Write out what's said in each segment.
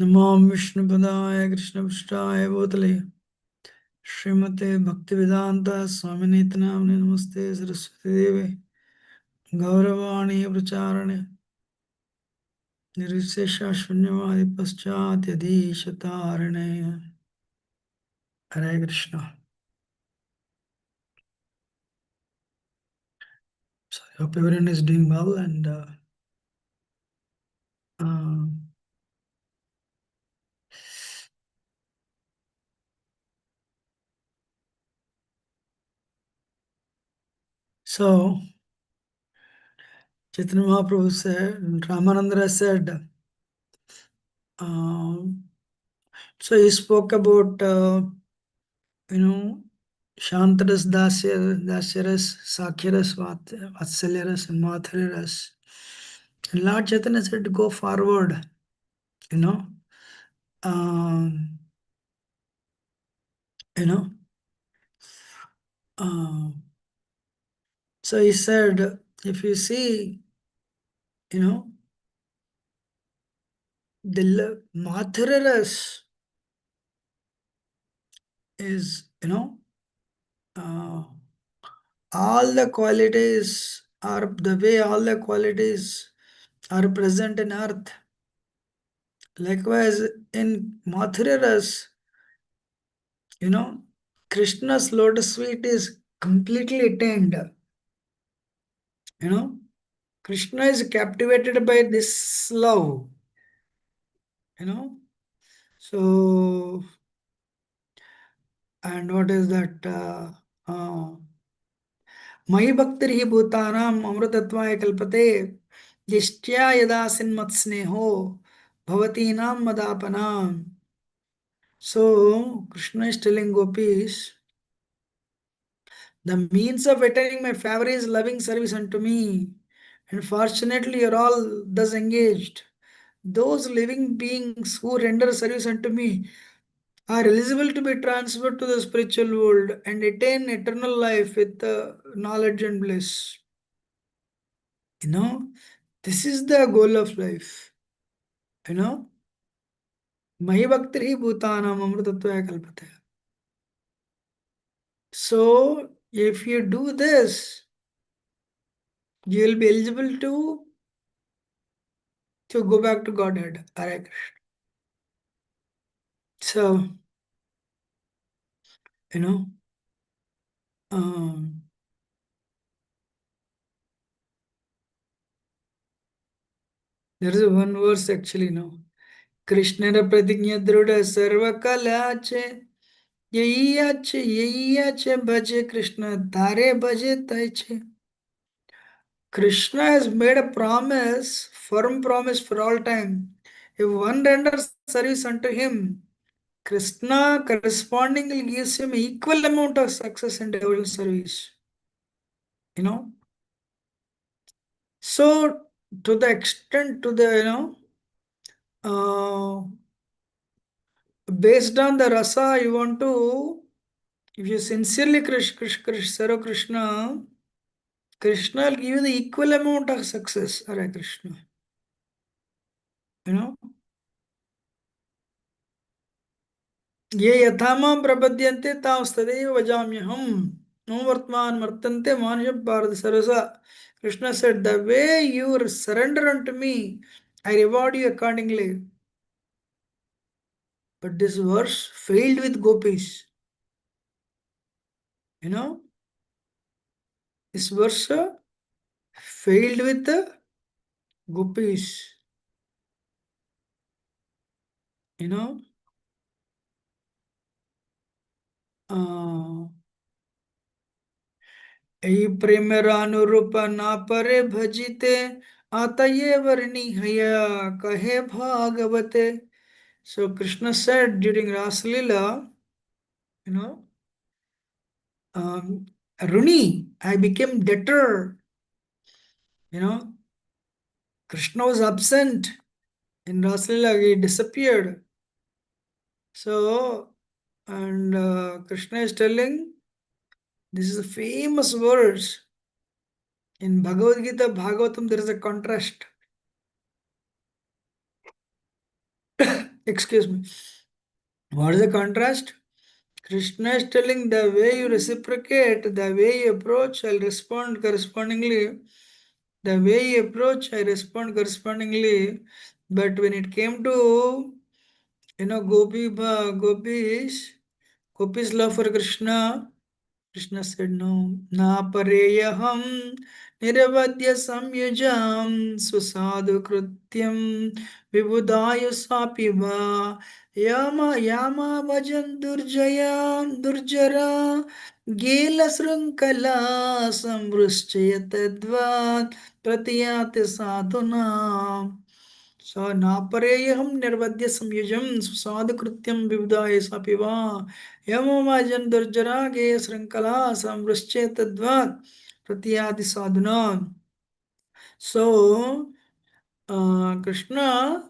नमो विष्णुपदाय कृष्णपृष्ठाय भूतले श्रीमते भक्तिवेदांत स्वामिनीति नाम्ने नमस्ते सरस्वती देवे गौरवाणी प्रचारणे निर्विशेषा शून्यवादी पश्चात्यधीशतारणे हरे Krishna. So I hope everyone is doing well and uh, so Chaitanya Mahaprabhu said, Ramananda said, um, so he spoke about you know, Shantaras, Dasyaras, Sakyaras, Vatsalyaras, and Matharas. And Lord Chaitanya said to go forward, you know. Um, you know. Um, so he said, if you see, you know, the Matharas is, uh, all the qualities are the way all the qualities are present in earth. Likewise, in Matharas, you know, Krishna's lotus feet is completely attained. You know, Krishna is captivated by this love. You know, so and what is that? Mai bhaktir bhutanam amrutatvaya kalpate yishtya yadasin matsneho bhavatinam madapanam. So Krishna is telling gopis, the means of attaining my favor is loving service unto me. And fortunately, you're all thus engaged. Those living beings who render service unto me are eligible to be transferred to the spiritual world and attain eternal life with knowledge and bliss. You know, this is the goal of life. You know, Mahi Bhakti Bhutanam Amritatvaya Kalpate. So, if you do this, you will be eligible to go back to Godhead. Hare Krishna. So, you know, um, there is one verse actually, no. Krishna Pratignya Druda Sarva Kalache Yache Bhaje Krishna Tare Bhaje Taiche. Krishna has made a promise, firm promise for all time. If one renders service unto him, Krishna correspondingly gives him equal amount of success and devotional service. You know, so to the extent to the uh, based on the rasa you want to, if you sincerely serve Krishna, Krishna will give you the equal amount of success. Hare Krishna. You know, ये यथा मां प्रपद्यन्ते तांस्तदैव भजाम्यहम् no वर्तमान वर्तन्ते मानुष Bharat सर्वसा. Krishna said, the way you surrender unto me, I reward you accordingly. But this verse failed with gopis. You know, this verse failed with the gopis. You know, यही प्रेमरानुरूप ना परे भजिते आतये वर्णी हया कहे भागवते. So Krishna said during Rasalila, you know, Runi, I became debtor. You know, Krishna was absent in Rasalila, he disappeared. So, and Krishna is telling, this is a famous verse. In Bhagavad Gita, Bhagavatam, there is a contrast. Excuse me. What is the contrast? Krishna is telling the way you reciprocate, the way you approach, I'll respond correspondingly. The way you approach, I respond correspondingly. But when it came to, Gopi's love for Krishna, Krishna said no. Na pareyaham nirvadya samyujam susadu krutyam vibudaya sapiva yama vajan durjaya durjara gela srunkala samrushchaya tadvat pratiyate sadhuna. So napareyaham nirvadya samyujam susadu krutyam vibudaya sapiva यमोमाजन दुर्जरा गे श्रृंखला samvrishche tadvat pratyadi sadhana. So uh, Krishna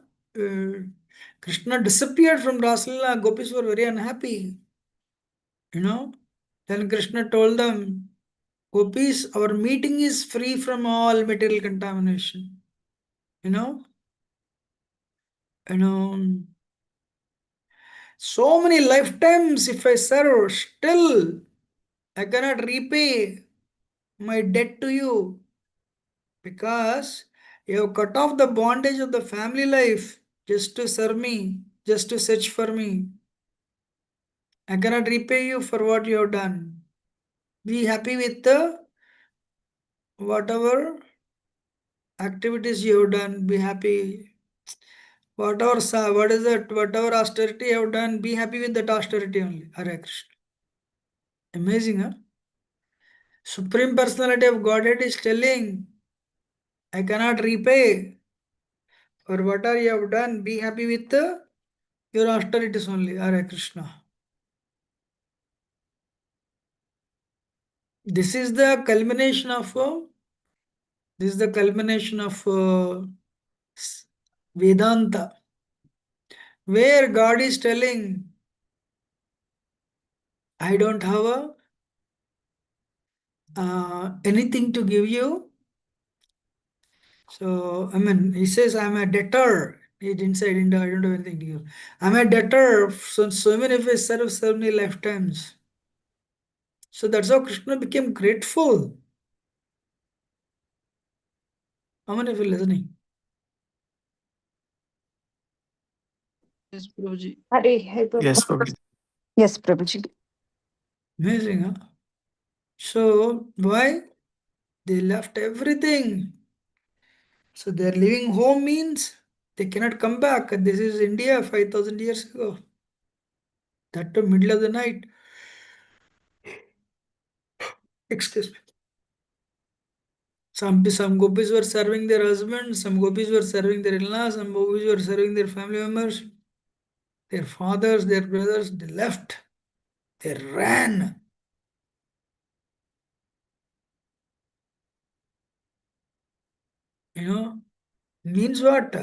disappeared from Rasalila. Gopis were very unhappy. You know. Then Krishna told them, Gopis, our meeting is free from all material contamination. You know. You know. So many lifetimes if I serve, still I cannot repay my debt to you. Because you have cut off the bondage of the family life just to serve me, just to search for me. I cannot repay you for what you have done. Be happy with the whatever activities you have done. Be happy. What is that? Whatever austerity you have done, be happy with that austerity only. Hare Krishna. Amazing, huh? Supreme Personality of Godhead is telling, I cannot repay for whatever you have done. Be happy with your austerities only. Hare Krishna. This is the culmination of Vedanta, where God is telling, I don't have anything to give you. So I mean, he says, I'm a debtor. He didn't say I don't have anything to give. I'm a debtor. So even if I serve so many lifetimes. So that's how Krishna became grateful. How many of you listening? Yes, Prabhuji. Hare Hare Prabhu. Yes, Prabhuji. Yes, Prabhuji. Amazing, huh? So why? They left everything. So their leaving home means they cannot come back. This is India 5,000 years ago. That to middle of the night. Excuse me. Some gopis were serving their husbands, some gopis were serving their in-laws, some gopis were serving their family members, their fathers, their brothers. They left. They ran. Means what?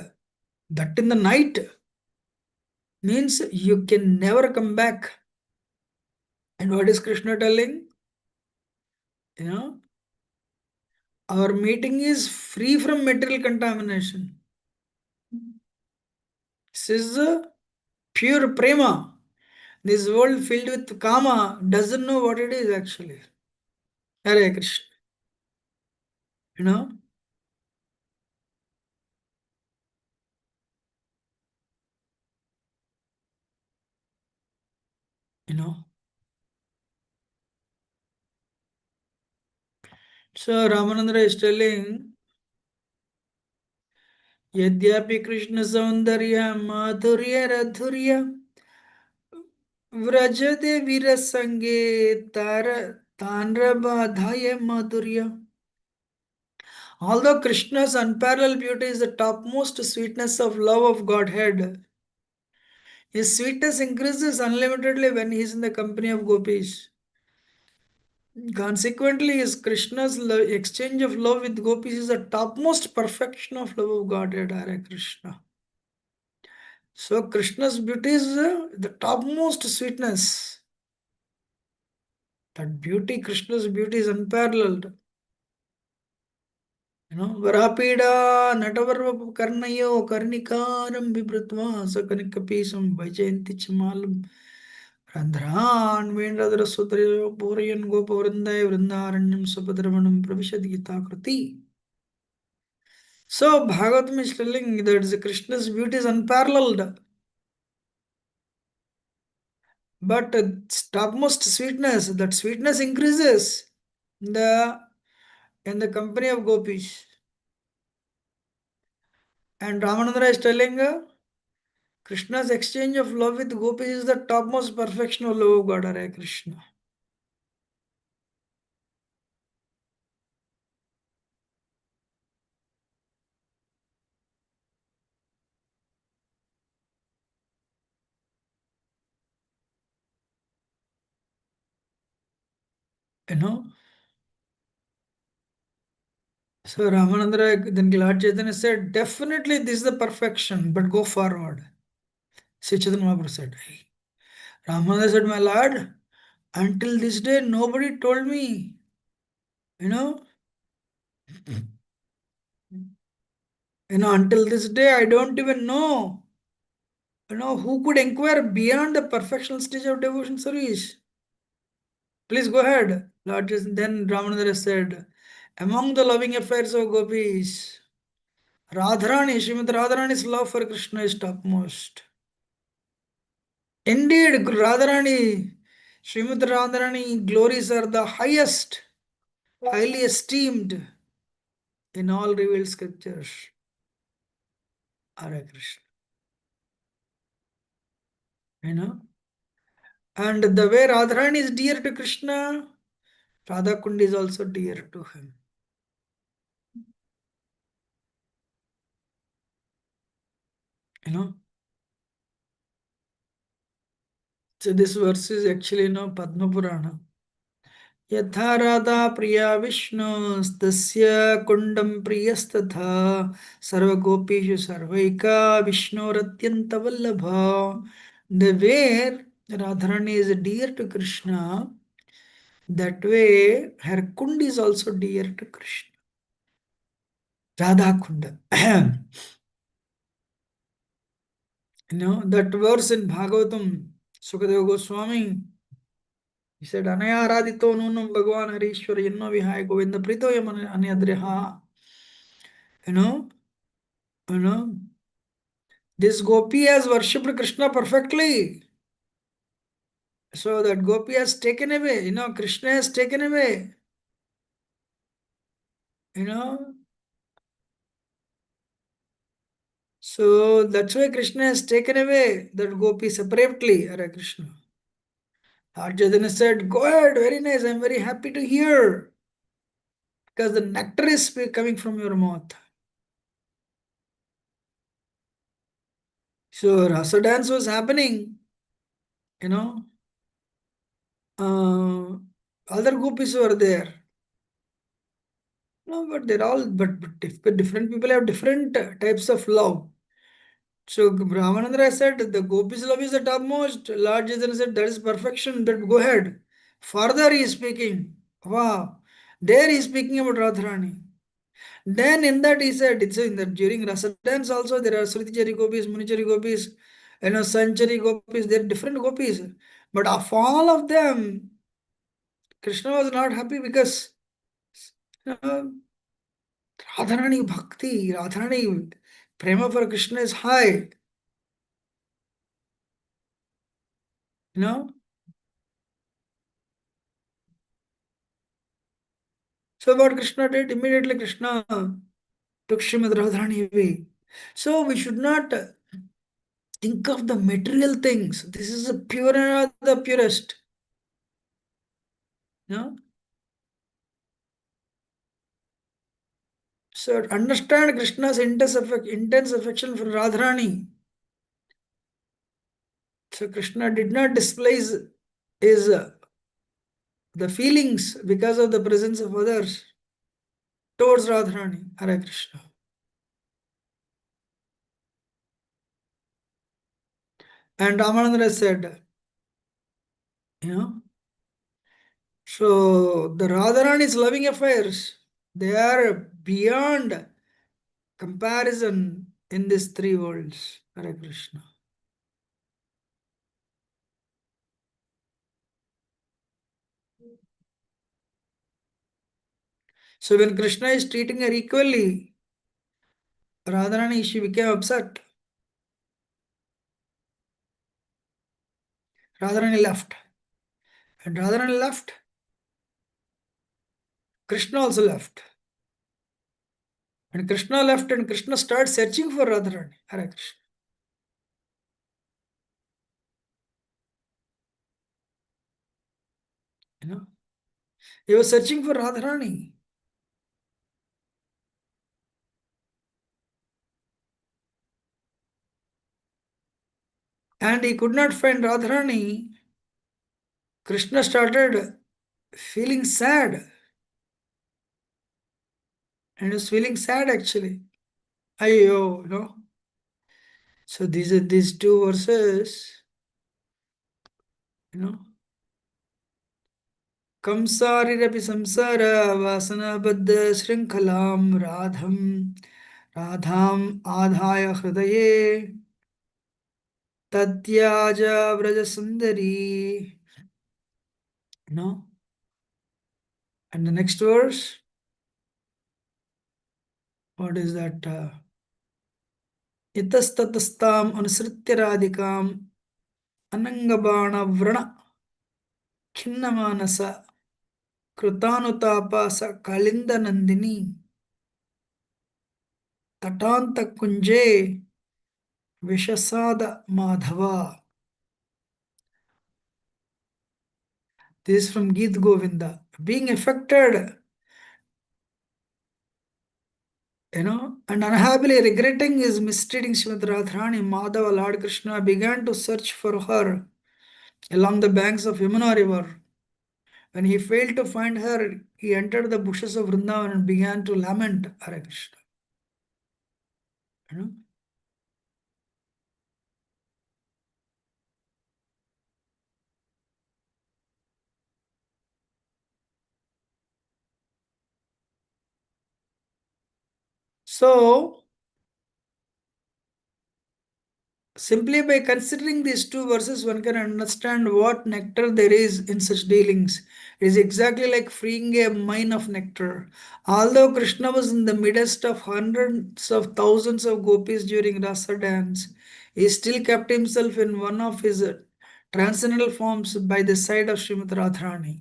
That in the night means you can never come back. And what is Krishna telling? Our meeting is free from material contamination. This is pure prema. This world filled with kama doesn't know what it is actually. Hare Krishna. You know? You know? So Ramananda is telling, Yadyapi Krishna Saundarya Madhurya Radhurya Vrajade Virasange Tanrabadhaya Madhurya. Although Krishna's unparalleled beauty is the topmost sweetness of love of Godhead, his sweetness increases unlimitedly when he is in the company of gopis. Consequently, his Krishna's exchange of love with gopis is the topmost perfection of love of Godhead. Hare Krishna. So Krishna's beauty is the topmost sweetness. That beauty, Krishna's beauty is unparalleled. Varapida Natavarva Karnayo Karnikaram Bibritva Sakanikapisam Vajayanti Chamalum Randhran Vendradra Sutrayo Purian Gopavrindai Vrindaranyam Sapadramanam Pravishad Gita Kriti. So Bhagavatam is telling that Krishna's beauty is unparalleled. But topmost sweetness, that sweetness increases in the company of gopis. And Ramananda is telling Krishna's exchange of love with gopis is the topmost perfection of love of God, Hare Krishna. You know? So Ramananda, then Lord Chaitanya said, definitely this is the perfection, but go forward. Sri Chaitanya Mahaprabhu said, hey. Ramananda said, my Lord, until this day nobody told me, you know, until this day I don't even know, who could inquire beyond the perfectional stage of devotion service. Please go ahead. Lord Chaitanya, then Ramananda said, among the loving affairs of gopis, Radharani, Srimati Radharani's love for Krishna is topmost. Indeed, Radharani, Srimati Radharani glories are the highest, highly esteemed in all revealed scriptures. Hare Krishna. You know? And the way Radharani is dear to Krishna, Radha Kund is also dear to him. You know? So this verse is actually, Padma Purana. यथा राधा प्रिया विष्णुस्तस्य कुण्डं प्रियस्तथा सर्वगोपीषु सर्वैका विष्णोरत्यन्तवल्लभा. The way Radharani is dear to Krishna, that way her kund is also dear to Krishna. Radha Kunda. That verse in Bhagavatam, Sukadeva Goswami, he said, Anaya Radito Nunam Bhagavan Harishwara Yanno Vihaya Govinda Prito Yamana Anyadreha. You know, you know, this gopi has worshipped Krishna perfectly. So that gopi has taken away, Krishna has taken away, you know. So that's why Krishna has taken away that gopi separately, Hare Krishna. Arjuna said, go ahead, very nice, I'm very happy to hear. Because the nectar is coming from your mouth. So rasa dance was happening, you know. Other gopis were there. No, but they're all, different people have different types of love. So Brahmanandra said, the gopis love is the topmost. Lord Chaitanya said, that is perfection, that go ahead. Further he is speaking. Wow. There he is speaking about Radharani. Then in that he said, it's in that during Rasa dance also there are Srutichari gopis, Munichari gopis, Sanchari gopis, there are different gopis. But of all of them, Krishna was not happy because Radharani Bhakti, Radharani Prema for Krishna is high. You know? So what Krishna did? Immediately Krishna took Srimad Radharani away. So we should not think of the material things. This is the pure and the purest. You know? So understand Krishna's intense affection for Radharani. So Krishna did not display his the feelings because of the presence of others towards Radharani. Hare Krishna. And Ramananda said, you know, so the Radharani's loving affairs, They are beyond comparison in these three worlds. Hare Krishna. So when Krishna is treating her equally, Radharani, she became upset. Radharani left. And Radharani left, Krishna also left. And Krishna left and Krishna started searching for Radharani. Hare Krishna. You know, he was searching for Radharani. And he could not find Radharani. Krishna started feeling sad. And he was feeling sad actually. Ayyo, you know. So these two verses, you know. Kamsarirapi samsara vasana baddha shrinkhalam radham adhaya hridaye tatyaja vraja sundari. No? And the next verse, what is that? Itastatastam anusritya radhikam anangabana vrana khimnamanasa कृतानुतापा स कालिंद Nandini तटांत कुंजे विशसाद Madhava. This is from Geet Govinda. Being affected, and unhappily regretting his mistreating Srimati Radharani, Madhava, Lord Krishna, began to search for her along the banks of Yamuna river. When he failed to find her, he entered the bushes of Vrindavan and began to lament. Hare Krishna. You know? So, simply by considering these two verses, one can understand what nectar there is in such dealings. It is exactly like freeing a mine of nectar. Although Krishna was in the midst of hundreds of thousands of gopis during Rasa dance, he still kept himself in one of his transcendental forms by the side of Srimati Radharani.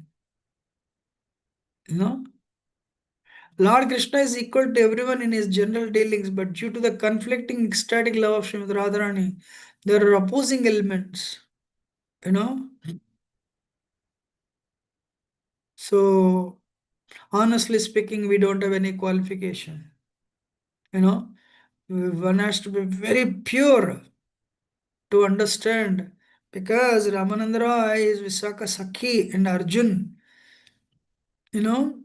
You know? Lord Krishna is equal to everyone in his general dealings, but due to the conflicting ecstatic love of Srimati Radharani, there are opposing elements. You know? So, honestly speaking, we don't have any qualification. You know? One has to be very pure to understand because Ramananda Roy is Visakha Sakhi and Arjun. You know?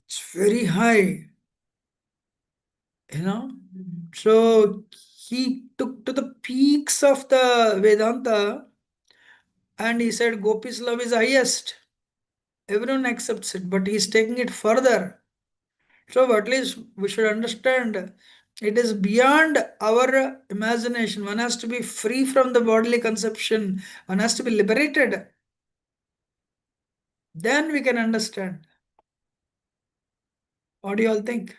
It's very high. You know? So, he took to the peaks of the Vedanta and he said Gopi's love is highest. Everyone accepts it, but he's taking it further. So at least we should understand it is beyond our imagination. One has to be free from the bodily conception. One has to be liberated. Then we can understand. What do you all think?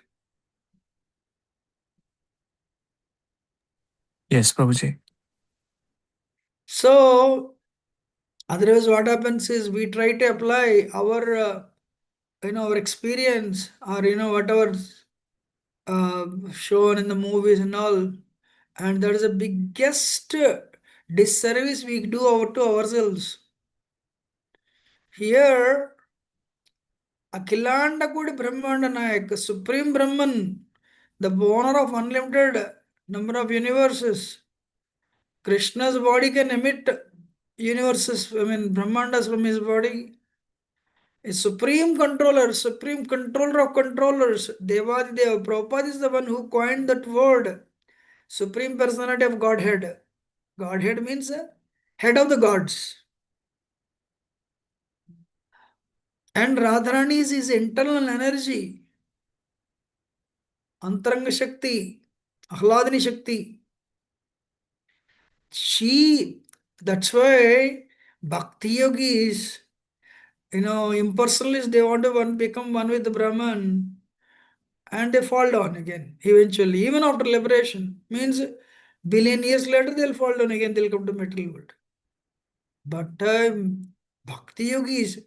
Yes, Prabhuji. So otherwise, what happens is we try to apply our our experience or whatever shown in the movies and all, and that is the biggest disservice we do to ourselves. Here, Akhilanda Kodi Brahmanda Nayak, Supreme Brahman, the owner of unlimited number of universes. Krishna's body can emit universes, Brahmandas from his body. A supreme controller of controllers. Devadeva Prabhupada is the one who coined that word. Supreme personality of Godhead. Godhead means head of the gods. And Radharani is his internal energy. Antaranga Shakti, Ahladini Shakti. That's why Bhakti yogis, impersonalists, they want to become one with the Brahman and they fall down again eventually, even after liberation. Means billion years later, they'll fall down again, they'll come to material world. But Bhakti yogis,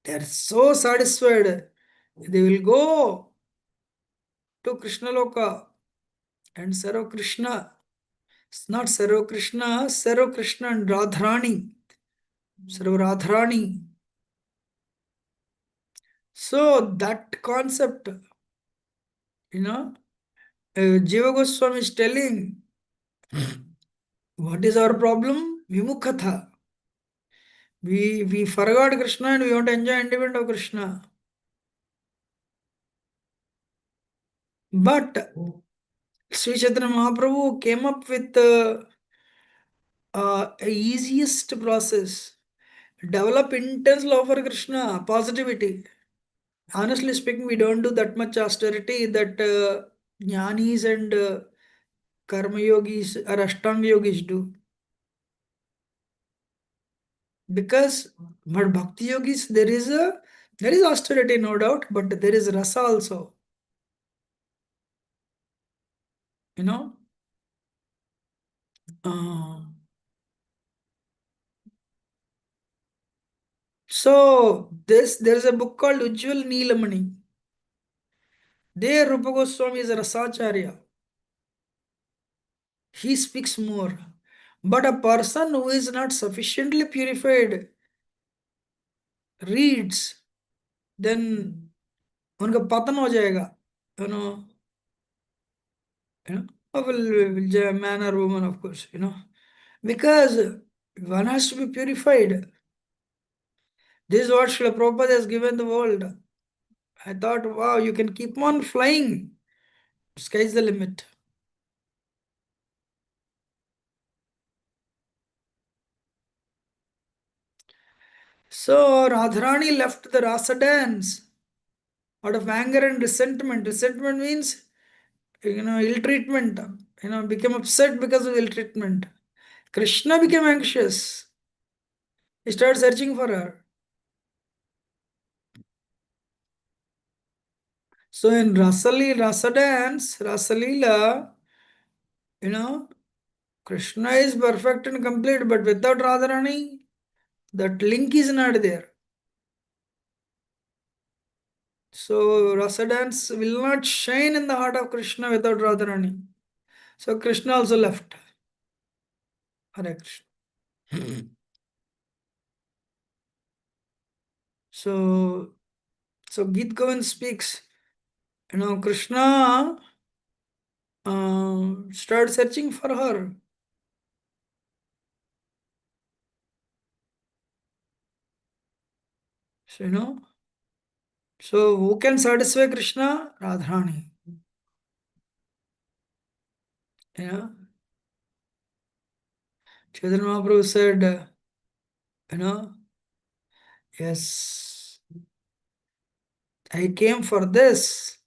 they're so satisfied. They will go to Krishna Loka and serve Krishna. It's not serve Krishna and Radharani. Serve Radharani. So that concept, you know, Jiva Goswami is telling, what is our problem? Vimukhatha. We forgot Krishna and we want to enjoy enjoyment of Krishna. But Sri Chaitanya Mahaprabhu came up with a easiest process. Develop intense love for Krishna, positivity. Honestly speaking, we don't do that much austerity that jnanis and karma yogis or ashtanga yogis do. Because but bhakti yogis, there is austerity, no doubt, but there is rasa also. You know. Uh, so there is a book called Ujjwal Neelamani. There Rupa Goswami is a rasacharya. He speaks more. But a person who is not sufficiently purified reads, then उनका पतन हो जाएगा. You know, man or woman, of course, because one has to be purified. This is what Srila Prabhupada has given the world. I thought, wow, you can keep on flying. Sky's the limit. So Radharani left the rasa dance out of anger and resentment. Resentment means, ill treatment. Became upset because of ill treatment. Krishna became anxious. He started searching for her. So in Rasa dance, Rasalila, Krishna is perfect and complete, but without Radharani, that link is not there. So Rasa dance will not shine in the heart of Krishna without Radharani. So Krishna also left. Hare Krishna. So Gita Govind speaks, Krishna started searching for her. So, so who can satisfy Krishna? Radharani. Yeah. Chaitanya Mahaprabhu said, yes, I came for this.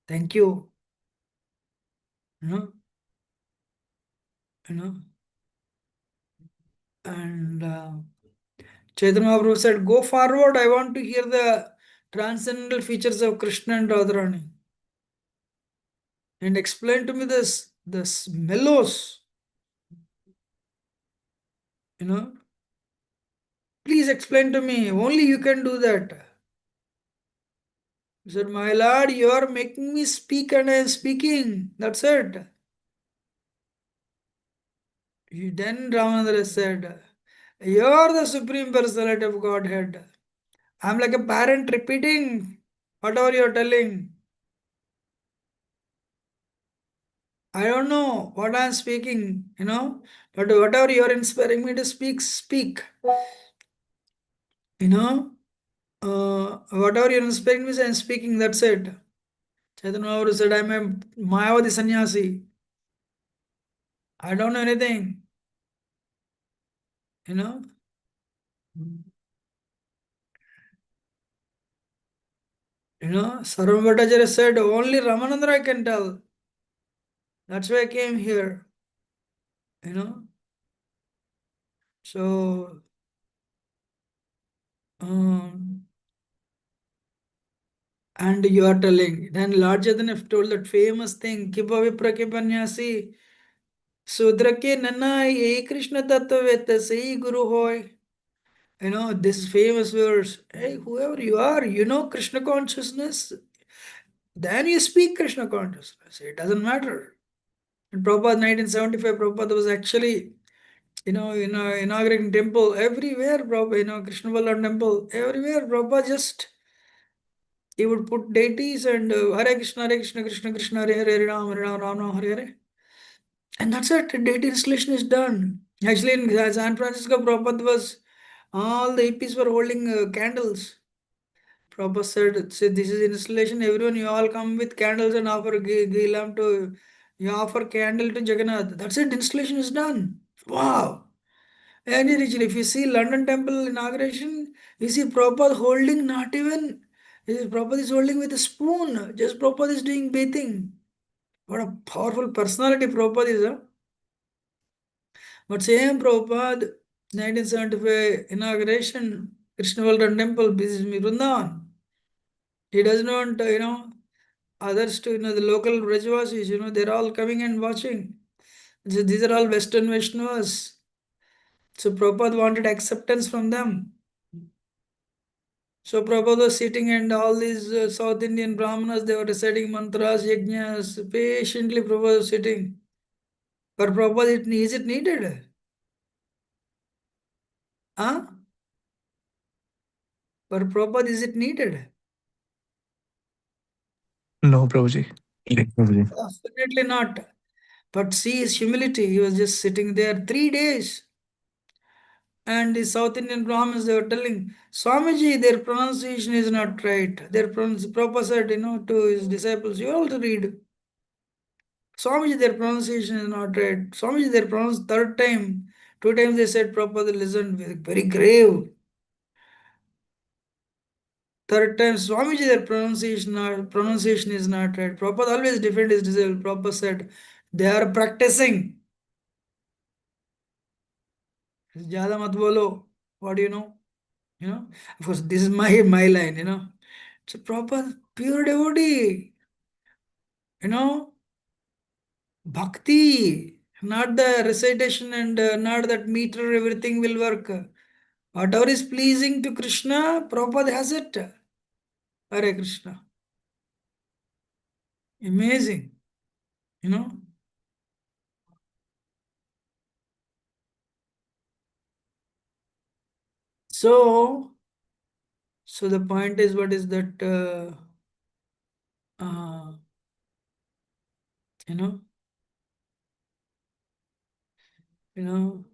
Thank you. You know, you know. And Chaitanya Mahaprabhu said, go forward. I want to hear the transcendental features of Krishna and Radharani. And explain to me this mellows. Please explain to me. Only you can do that. He said, my lord, you are making me speak and I am speaking. That's it. Then Ramananda said, you are the Supreme Personality of Godhead. I'm like a parent repeating whatever you're telling. I don't know what I'm speaking, but whatever you're inspiring me to speak, speak. Whatever you're inspiring me, I'm speaking, that's it. Chaitanya Mahaprabhu said, I'm a Mayavadi sannyasi. I don't know anything, you know. Sarva Bhattacharya said, only Ramananda I can tell. That's why I came here. You know. So, and you are telling, then Lord Chaitanya told that famous thing, Kipa Vipra Kipanyasi, Sudrake Nana, Ye Krishna Tattva Sei Guru Hoy. This famous verse. Hey, whoever you are, Krishna consciousness, then you speak Krishna consciousness. It doesn't matter. In Prabhupada 1975, Prabhupada was actually, inaugurating temple everywhere, Prabhupada, Krishna Ballam temple, everywhere, Prabhupada just, he would put deities and Hare Krishna, Krishna Krishna, Hare Hare, Hare Ram, Ram Ram, Hare Hare. And that's it, deity installation is done. Actually, in San Francisco, Prabhupada was, all the hippies were holding candles. Prabhupada said, "See, this is installation. Everyone, you all come with candles and offer ghee lamp to, you offer candle to Jagannath. That's it. Installation is done. Wow." And if you see London Temple inauguration, you see Prabhupada holding not even, Prabhupada is holding with a spoon. Just Prabhupada is doing bathing. What a powerful personality Prabhupada is. Huh? But same Prabhupada, 1975 inauguration, Krishna Balaram Temple, this is Vrindavan. He does not, others to, the local Brajvasis, they're all coming and watching. So these are all Western Vaishnavas. So Prabhupada wanted acceptance from them. So Prabhupada was sitting and all these South Indian Brahmanas, they were reciting mantras, yajnas, patiently Prabhupada was sitting. For Prabhupada, is it needed? Huh? For Prabhupada, is it needed? No, Prabhuji. Yes, Prabhuji. Definitely not. But see his humility. He was just sitting there 3 days. And the South Indian Brahmins, they were telling, Swamiji, their pronunciation is not right. Their Prabhupada said, to his disciples, you all to read. Swamiji, their pronunciation is not right. Swamiji, their pronunciation, third time, 2 times they said, Prabhupada listened very grave. Third time, Swamiji, their pronunciation is not right. Prabhupada always defend his disciples. Prabhupada said, they are practicing. Jada mat bolo. What do you know? Of course, this is my line, It's a proper pure devotee, you know, bhakti, not the recitation and not that meter, everything will work. Whatever is pleasing to Krishna, Prabhupada has it. Hare Krishna. Amazing, you know. So the point is, what is that, you know, you know,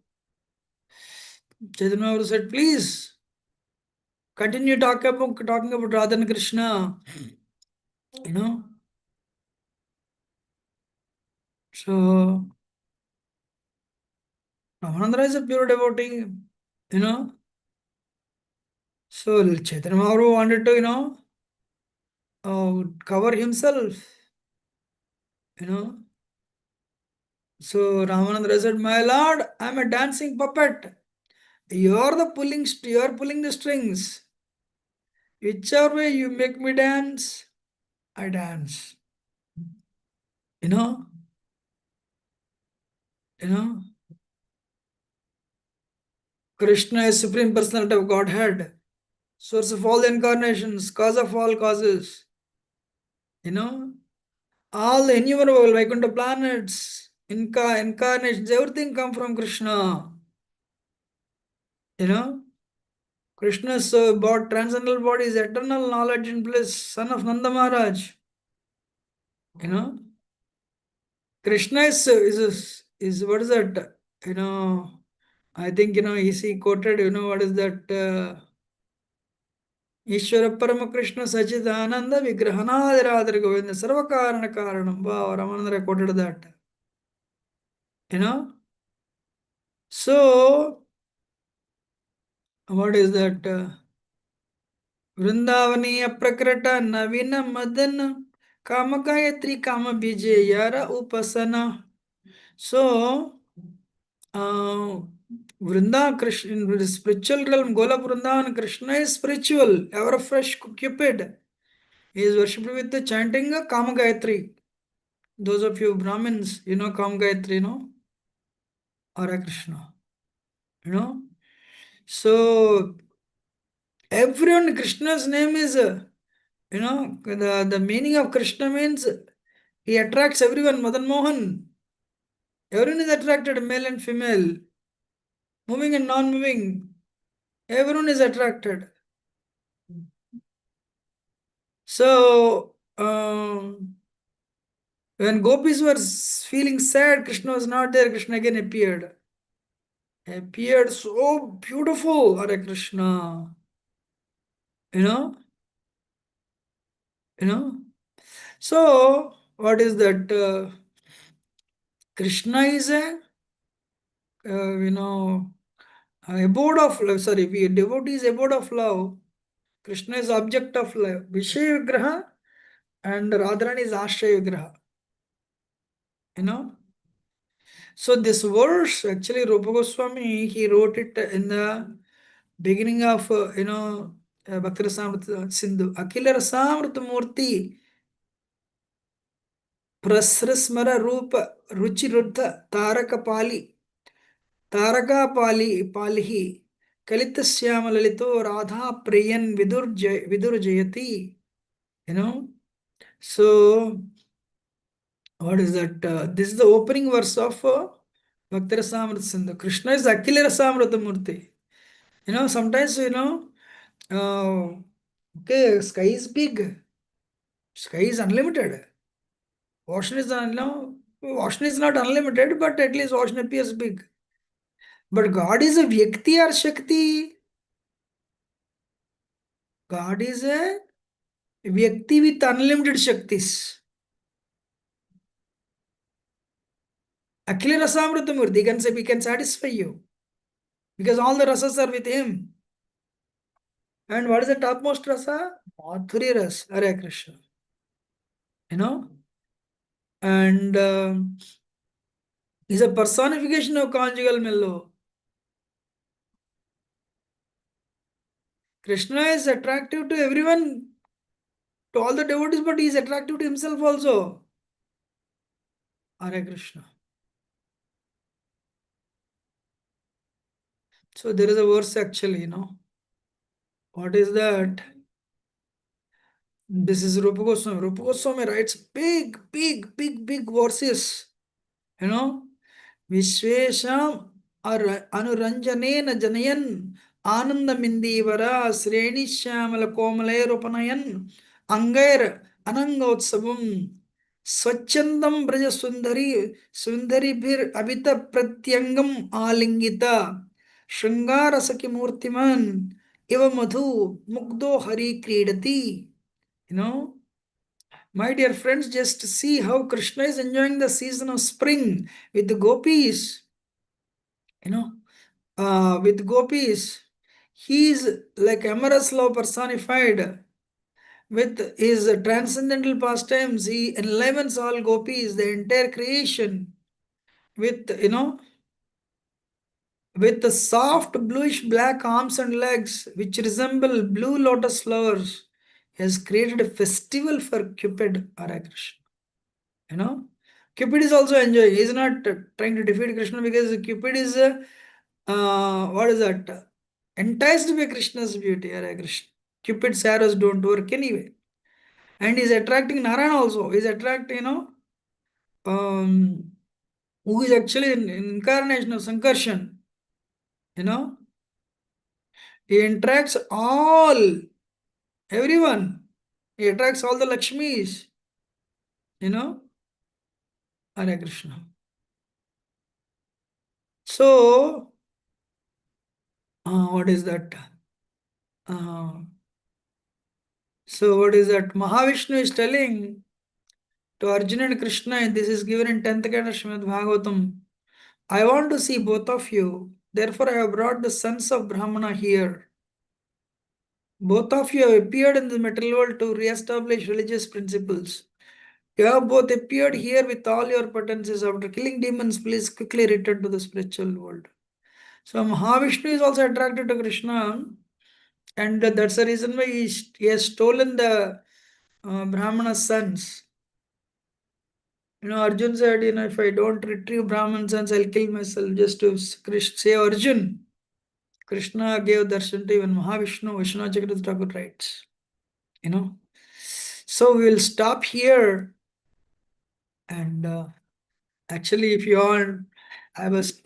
Chaitanya Mahaprabhu said, please continue talking about Radha and Krishna, you know. So Ramananda is a pure devotee, you know. So Chaitanya Mahaprabhu wanted to, cover himself, you know. So Ramananda said, my lord, I'm a dancing puppet. You're pulling the strings. Whichever way you make me dance, I dance. You know, you know, Krishna is Supreme Personality of Godhead, source of all incarnations, cause of all causes. You know, all the innumerable Vaikuntha planets, incarnations, everything come from Krishna. You know, Krishna's transcendental body is eternal knowledge and bliss, son of Nanda Maharaj. You know, Krishna is what is that? I think he quoted. What is that? Ishvara Parama Krishna Sachidananda Vigrahanadiradir Govinda Sarvakarana Karanam. Wow, Ramananda quoted that. You know, so what is that? वृंदावनीय प्रकृत नवीन मदन काम गायत्री काम विजय उपासना. So, Vrinda Krishna, in the spiritual realm, Gola Vrindavan, Krishna is spiritual, ever fresh Cupid. He is worshipped with the chanting Kama Gayatri. Those of you Brahmins, you know Kama Gayatri, no? Hare Krishna. You know? So, everyone, Krishna's name is, the meaning of Krishna means he attracts everyone, Madan Mohan. Everyone is attracted, male and female, moving and non-moving. Everyone is attracted. So, when gopis were feeling sad, Krishna was not there, Krishna again appeared. Appeared so beautiful, Hare Krishna. You know? You know? So, what is that? Krishna is a abode of love. Sorry, we devotee is abode of love. Krishna is object of love. Vishaya Vigraha and Radharani is Ashraya Vigraha. You know? So this verse, actually, Rupa Goswami, he wrote it in the beginning of, Bhakti Rasamrita Sindhu. Akila Rasamrita Murti Prasrasmara Rupa Ruchi Ruddha Taraka Pali Taraka Pali Palihi Kalita Syama Lalito Radha Priyan Vidur Jayati. You know? So, what is that? This is the opening verse of Bhakti Rasamrita Sindhu. Krishna is Akila Rasamrita Murti. Sometimes, okay, sky is big, sky is unlimited. Ocean is, ocean is not unlimited, but at least ocean appears big. But God is a Vyakti or Shakti. God is a Vyakti with unlimited Shaktis. Akhila Rasamritamurti, he can say, we can satisfy you. Because all the rasas are with him. And what is the topmost rasa? Madhuri ras, Hare Krishna. You know? And is a personification of conjugal mellow. Krishna is attractive to everyone, to all the devotees, but he is attractive to himself also. Hare Krishna. So there is a verse actually, What is that? This is Rupa Goswami. Rupa Goswami writes big, big, big, big verses. Vishvesham anuranjanena janayan anandamindivara srenishyamala komale rupanayan angair anangotsavam swachandam braja sundari bhir abita pratyangam alingita shringarasaki murtiman iva madhu mugdo hari kridati. My dear friends, just see how Krishna is enjoying the season of spring with the gopis. With gopis, he is like amorous love personified. With his transcendental pastimes, he enlivens all gopis, the entire creation, with with the soft bluish black arms and legs which resemble blue lotus flowers. He has created a festival for Cupid, Hare Krishna. Cupid is also enjoying. He is not trying to defeat Krishna because Cupid is, what is that? Enticed by Krishna's beauty, Hare Krishna. Cupid's arrows don't work anyway. And he is attracting Narayana also. He is attracting, who is actually an incarnation of Sankarshan. He attracts everyone. He attracts all the Lakshmis. Hare Krishna. So, what is that? So what is that? Mahavishnu is telling to Arjuna and Krishna, and this is given in 10th canto Srimad Bhagavatam. I want to see both of you. Therefore, I have brought the sons of Brahmana here. Both of you have appeared in the material world to re-establish religious principles. You have both appeared here with all your potencies. After killing demons, please quickly return to the spiritual world. So Mahavishnu is also attracted to Krishna, and that's the reason why he has stolen the Brahmana's sons. Arjun said, if I don't retrieve Brahman sons, I'll kill myself just to save Arjun. Krishna gave darshan to even Mahavishnu. Vishnu Chakravarti Thakur writes. So we will stop here. And actually, if you want, I was,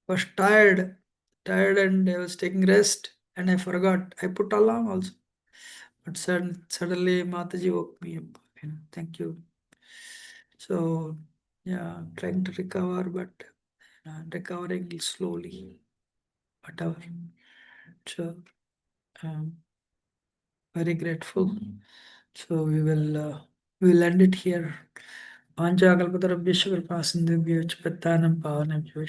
was tired, and I was taking rest, and I forgot. I put alarm also, but suddenly Mataji woke me up. Thank you. So yeah, trying to recover, but recovering slowly, whatever. So very grateful. So we will end it here. Panchakalpatarabhyasya kripasinduਭ్యో च पत्तानं पावनेभ्यो